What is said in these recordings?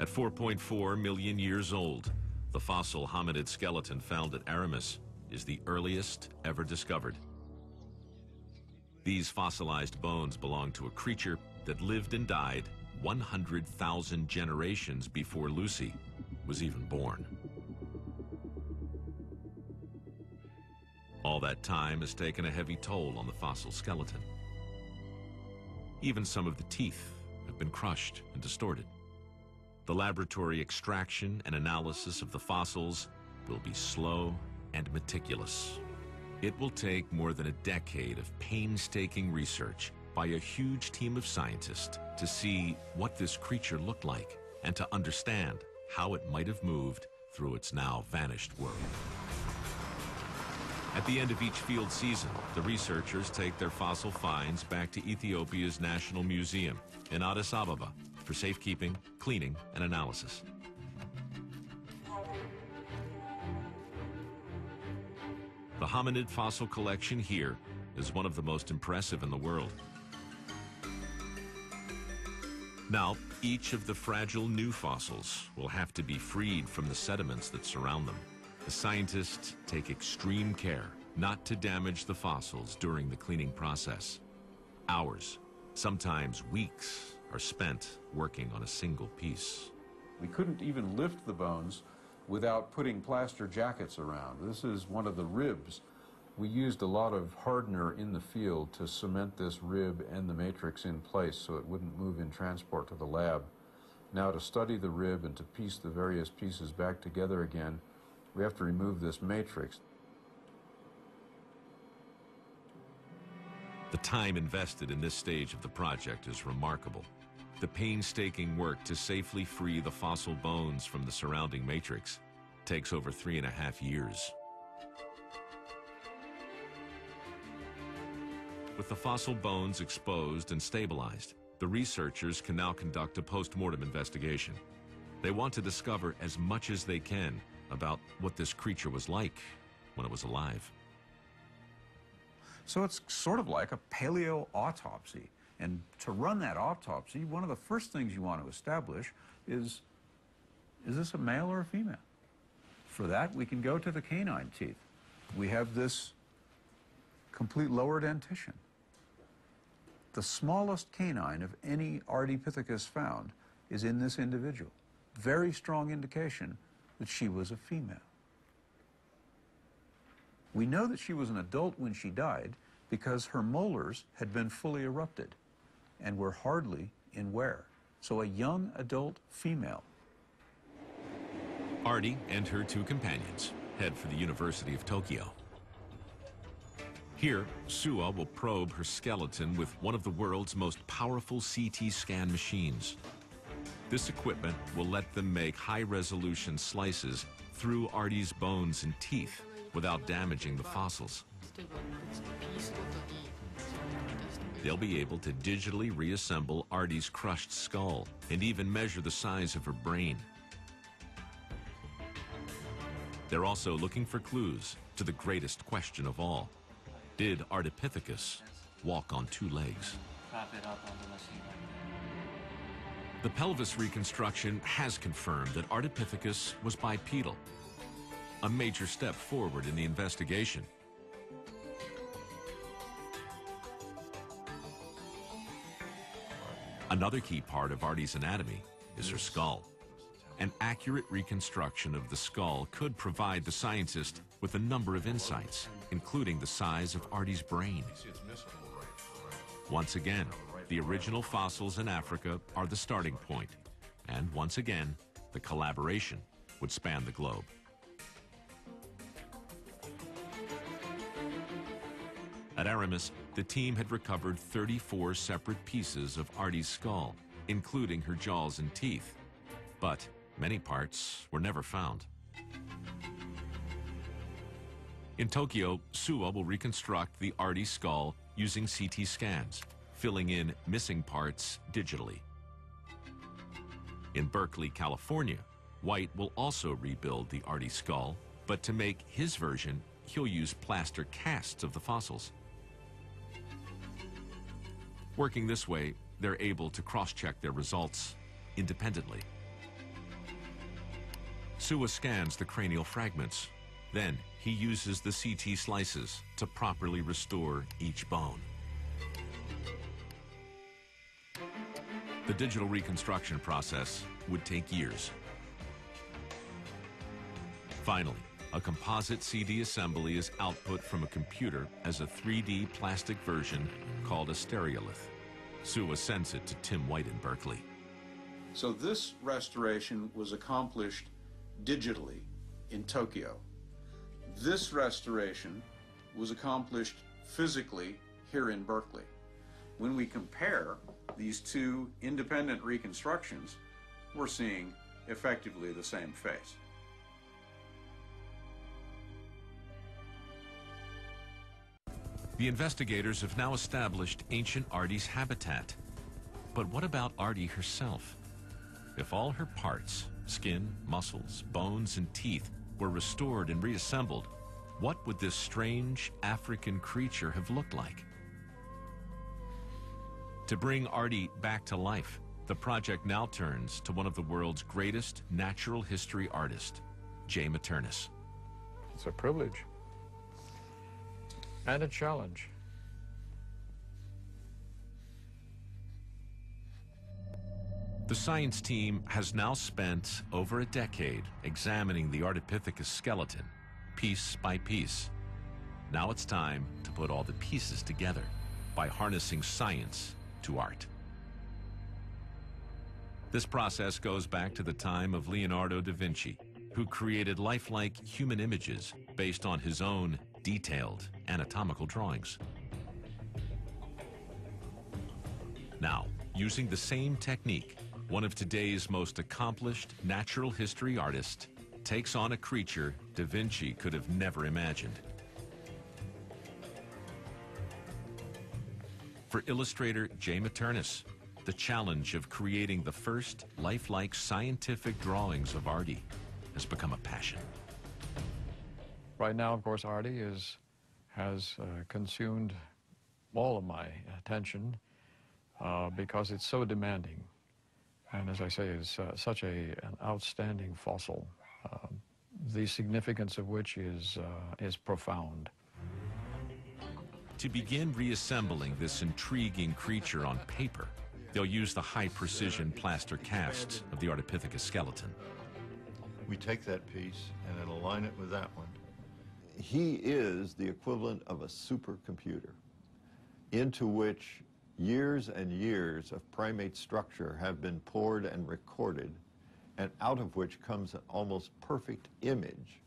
At 4.4 million years old, the fossil hominid skeleton found at Aramis is the earliest ever discovered. These fossilized bones belong to a creature that lived and died 100,000 generations before Lucy was even born. All that time has taken a heavy toll on the fossil skeleton. Even some of the teeth have been crushed and distorted. The laboratory extraction and analysis of the fossils will be slow and meticulous. It will take more than a decade of painstaking research by a huge team of scientists to see what this creature looked like and to understand how it might have moved through its now vanished world. At the end of each field season, the researchers take their fossil finds back to Ethiopia's National Museum in Addis Ababa for safekeeping, cleaning, and analysis. The hominid fossil collection here is one of the most impressive in the world. Now, each of the fragile new fossils will have to be freed from the sediments that surround them. The scientists take extreme care not to damage the fossils during the cleaning process. Hours, sometimes weeks, are spent working on a single piece. We couldn't even lift the bones without putting plaster jackets around. This is one of the ribs. We used a lot of hardener in the field to cement this rib and the matrix in place so it wouldn't move in transport to the lab. Now, to study the rib and to piece the various pieces back together again, we have to remove this matrix. The time invested in this stage of the project is remarkable. The painstaking work to safely free the fossil bones from the surrounding matrix takes over 3.5 years. With the fossil bones exposed and stabilized, the researchers can now conduct a post-mortem investigation. They want to discover as much as they can about what this creature was like when it was alive. So it's sort of like a paleoautopsy. And to run that autopsy, one of the first things you want to establish is this a male or a female? For that, we can go to the canine teeth. We have this complete lower dentition. The smallest canine of any Ardipithecus found is in this individual. Very strong indication that she was a female. We know that she was an adult when she died because her molars had been fully erupted and were hardly in wear. So a young adult female. Ardi and her 2 companions head for the University of Tokyo. Here, Suwa will probe her skeleton with one of the world's most powerful CT scan machines. This equipment will let them make high-resolution slices through Ardi's bones and teeth without damaging the fossils. They'll be able to digitally reassemble Ardi's crushed skull and even measure the size of her brain. They're also looking for clues to the greatest question of all. Did Ardipithecus walk on 2 legs? The pelvis reconstruction has confirmed that Ardipithecus was bipedal, a major step forward in the investigation. Another key part of Ardi's anatomy is her skull. An accurate reconstruction of the skull could provide the scientist with a number of insights, including the size of Ardi's brain. Once again, the original fossils in Africa are the starting point, and once again, the collaboration would span the globe. At Aramis, the team had recovered 34 separate pieces of Ardi's skull, including her jaws and teeth, but many parts were never found. In Tokyo, Suwa will reconstruct the Ardi skull using CT scans, filling in missing parts digitally. In Berkeley, California, White will also rebuild the Ardi skull, but to make his version, he'll use plaster casts of the fossils. Working this way, they're able to cross-check their results independently. Suwa scans the cranial fragments. Then he uses the CT slices to properly restore each bone. The digital reconstruction process would take years. Finally, a composite CD assembly is output from a computer as a 3D plastic version called a stereolith. Suwa sends it to Tim White in Berkeley. So this restoration was accomplished digitally in Tokyo. This restoration was accomplished physically here in Berkeley. When we compare these two independent reconstructions, we're seeing effectively the same face. The investigators have now established ancient Ardi's habitat. But what about Ardi herself? If all her parts, skin, muscles, bones, and teeth, were restored and reassembled, what would this strange African creature have looked like? To bring Ardi back to life, the project now turns to one of the world's greatest natural history artists, J. Maternus. It's a privilege and a challenge. The science team has now spent over a decade examining the Ardipithecus skeleton, piece by piece. Now it's time to put all the pieces together by harnessing science to art. This process goes back to the time of Leonardo da Vinci, who created lifelike human images based on his own detailed anatomical drawings. Now, using the same technique, one of today's most accomplished natural history artists takes on a creature da Vinci could have never imagined. For illustrator J. Maternus, the challenge of creating the first lifelike scientific drawings of Ardi has become a passion. Right now, of course, Ardi has consumed all of my attention because it's so demanding. And as I say, is such an outstanding fossil, the significance of which is profound. To begin reassembling this intriguing creature on paper, they'll use the high-precision plaster casts of the Ardipithecus skeleton. We take that piece and then align it with that one. He is the equivalent of a supercomputer into which years and years of primate structure have been poured and recorded, and out of which comes an almost perfect image.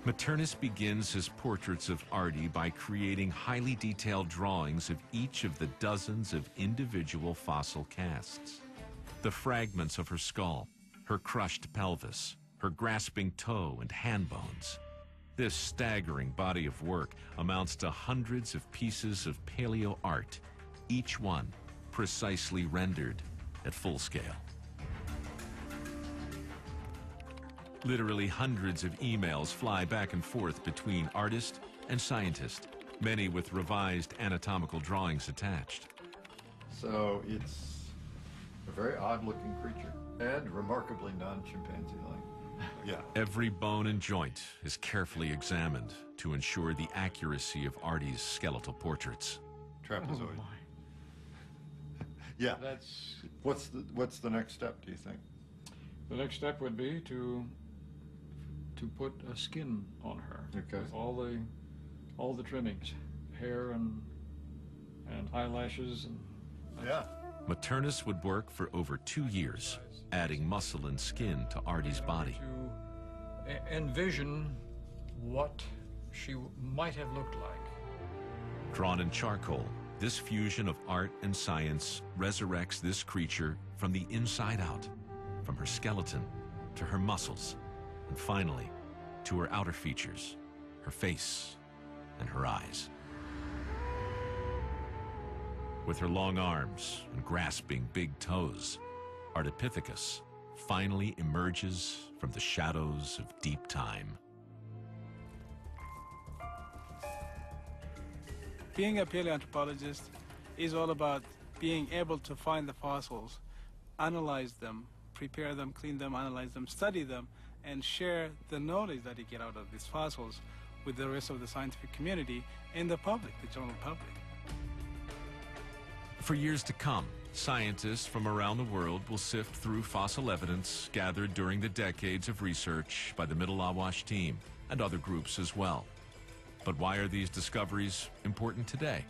Maternus begins his portraits of Ardi by creating highly detailed drawings of each of the dozens of individual fossil casts. The fragments of her skull, her crushed pelvis, her grasping toe and hand bones. This staggering body of work amounts to hundreds of pieces of paleo art, each one precisely rendered at full scale. Literally hundreds of emails fly back and forth between artist and scientist, many with revised anatomical drawings attached. So it's a very odd-looking creature and remarkably non-chimpanzee-like. Yeah. Every bone and joint is carefully examined to ensure the accuracy of Ardi's skeletal portraits. Trapezoid. Oh, Yeah. that's What's the next step, do you think? the next step would be to put a skin on her. Okay. With all the trimmings, hair and eyelashes and Yeah. Maternus would work for over 2 years, adding muscle and skin to Ardi's body. to envision what she might have looked like. Drawn in charcoal, this fusion of art and science resurrects this creature from the inside out, from her skeleton to her muscles, and finally to her outer features, her face and her eyes. With her long arms and grasping big toes, Ardipithecus finally emerges from the shadows of deep time. Being a paleoanthropologist is all about being able to find the fossils, analyze them, prepare them, clean them, analyze them, study them, and share the knowledge that you get out of these fossils with the rest of the scientific community and the public, the general public. For years to come, scientists from around the world will sift through fossil evidence gathered during the decades of research by the Middle Awash team and other groups as well. But why are these discoveries important today?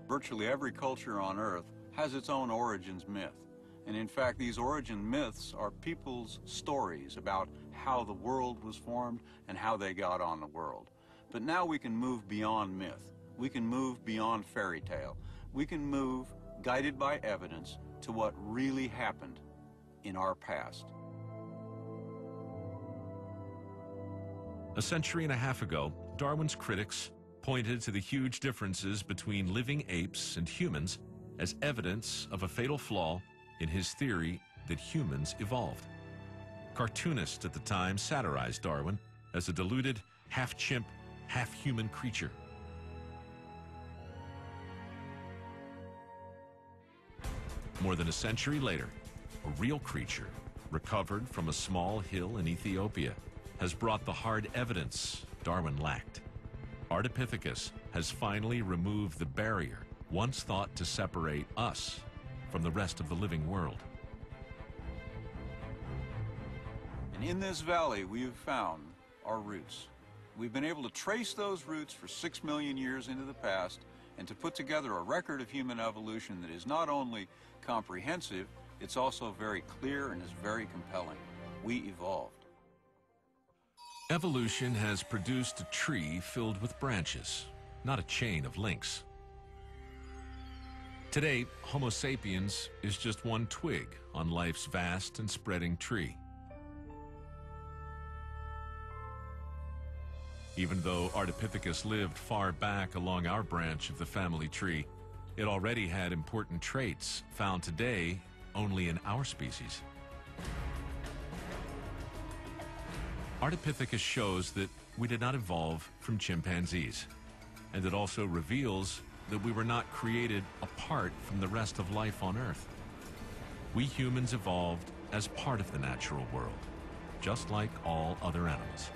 Virtually every culture on Earth has its own origins myth. And in fact, these origin myths are people's stories about how the world was formed and how they got on the world. But now we can move beyond myth. We can move beyond fairy tale. We can move, guided by evidence, to what really happened in our past. A century and a half ago, Darwin's critics pointed to the huge differences between living apes and humans as evidence of a fatal flaw in his theory that humans evolved. Cartoonists at the time satirized Darwin as a deluded, half-chimp, half-human creature. More than a century later, a real creature, recovered from a small hill in Ethiopia, has brought the hard evidence Darwin lacked. Ardipithecus has finally removed the barrier once thought to separate us from the rest of the living world. And in this valley, we have found our roots. We've been able to trace those roots for 6 million years into the past and to put together a record of human evolution that is not only comprehensive, it's also very clear and is very compelling. We evolved. Evolution has produced a tree filled with branches, not a chain of links. Today, Homo sapiens is just one twig on life's vast and spreading tree. Even though Ardipithecus lived far back along our branch of the family tree, it already had important traits found today only in our species. Ardipithecus shows that we did not evolve from chimpanzees, and it also reveals that we were not created apart from the rest of life on Earth. We humans evolved as part of the natural world, just like all other animals.